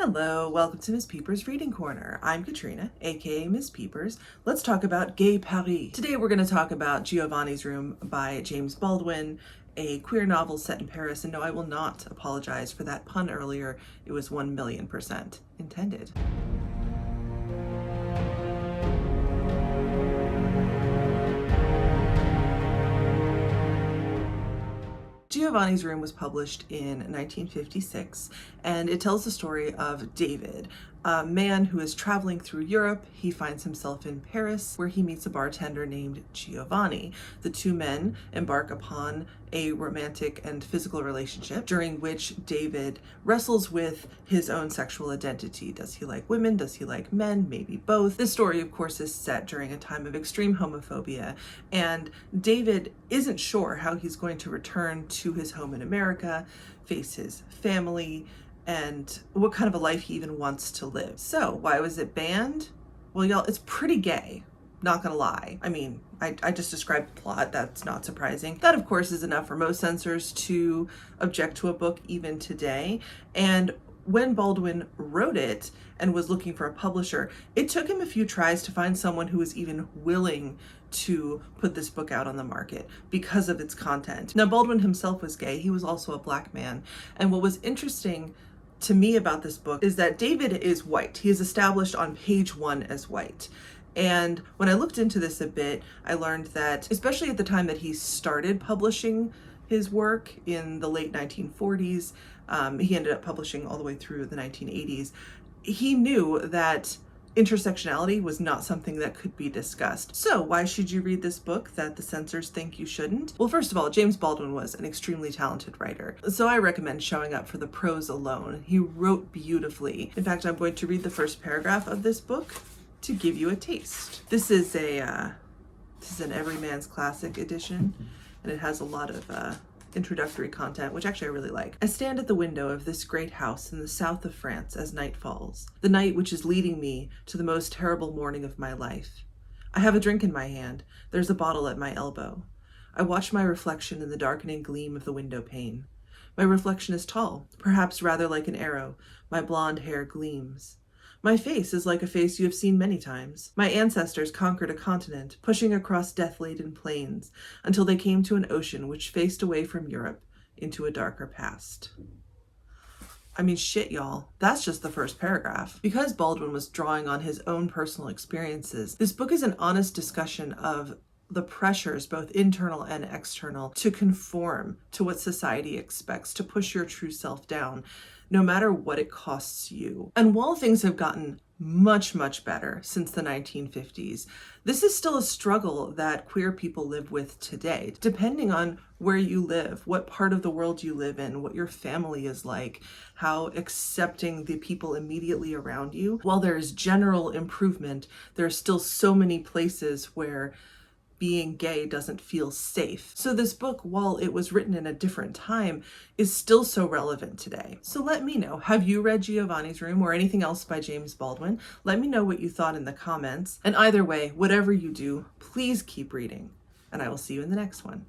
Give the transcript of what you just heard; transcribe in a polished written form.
Hello, welcome to Miss Peepers Reading Corner. I'm Katrina, aka Miss Peepers. Let's talk about Gay Paris. Today we're going to talk about Giovanni's Room by James Baldwin, a queer novel set in Paris. And no, I will not apologize for that pun earlier. It was 1,000,000% intended. Giovanni's Room was published in 1956, and it tells the story of David, a man who is traveling through Europe. He finds himself in Paris, where he meets a bartender named Giovanni. The two men embark upon a romantic and physical relationship during which David wrestles with his own sexual identity. Does he like women? Does he like men? Maybe both. This story, of course, is set during a time of extreme homophobia, and David isn't sure how he's going to return to his home in America, face his family, and what kind of a life he even wants to live. So why was it banned? Well, y'all, it's pretty gay. Not gonna lie. I mean, I just described the plot. That's not surprising. That, of course, is enough for most censors to object to a book even today. And when Baldwin wrote it and was looking for a publisher, it took him a few tries to find someone who was even willing to put this book out on the market because of its content. Now, Baldwin himself was gay. He was also a Black man. And what was interesting to me about this book is that David is white. He is established on page 1 as white. And when I looked into this a bit, I learned that, especially at the time that he started publishing his work in the late 1940s, he ended up publishing all the way through the 1980s, he knew that intersectionality was not something that could be discussed. So why should you read this book that the censors think you shouldn't? Well, first of all, James Baldwin was an extremely talented writer, so I recommend showing up for the prose alone. He wrote beautifully. In fact, I'm going to read the first paragraph of this book to give you a taste. This is an Everyman's Classic edition, and it has a lot of introductory content, which actually I really like. I stand at the window of this great house in the south of France as night falls, the night which is leading me to the most terrible morning of my life. I have a drink in my hand. There's a bottle at my elbow. I watch my reflection in the darkening gleam of the window pane. My reflection is tall, perhaps rather like an arrow. My blonde hair gleams. My face is like a face you have seen many times. My ancestors conquered a continent, pushing across death-laden plains, until they came to an ocean which faced away from Europe into a darker past. I mean, shit, y'all. That's just the first paragraph. Because Baldwin was drawing on his own personal experiences, this book is an honest discussion of the pressures, both internal and external, to conform to what society expects, to push your true self down, no matter what it costs you. And while things have gotten much, much better since the 1950s, this is still a struggle that queer people live with today. Depending on where you live, what part of the world you live in, what your family is like, how accepting the people immediately around you, while there is general improvement, there are still so many places where being gay doesn't feel safe. So this book, while it was written in a different time, is still so relevant today. So let me know, have you read Giovanni's Room or anything else by James Baldwin? Let me know what you thought in the comments. And either way, whatever you do, please keep reading. And I will see you in the next one.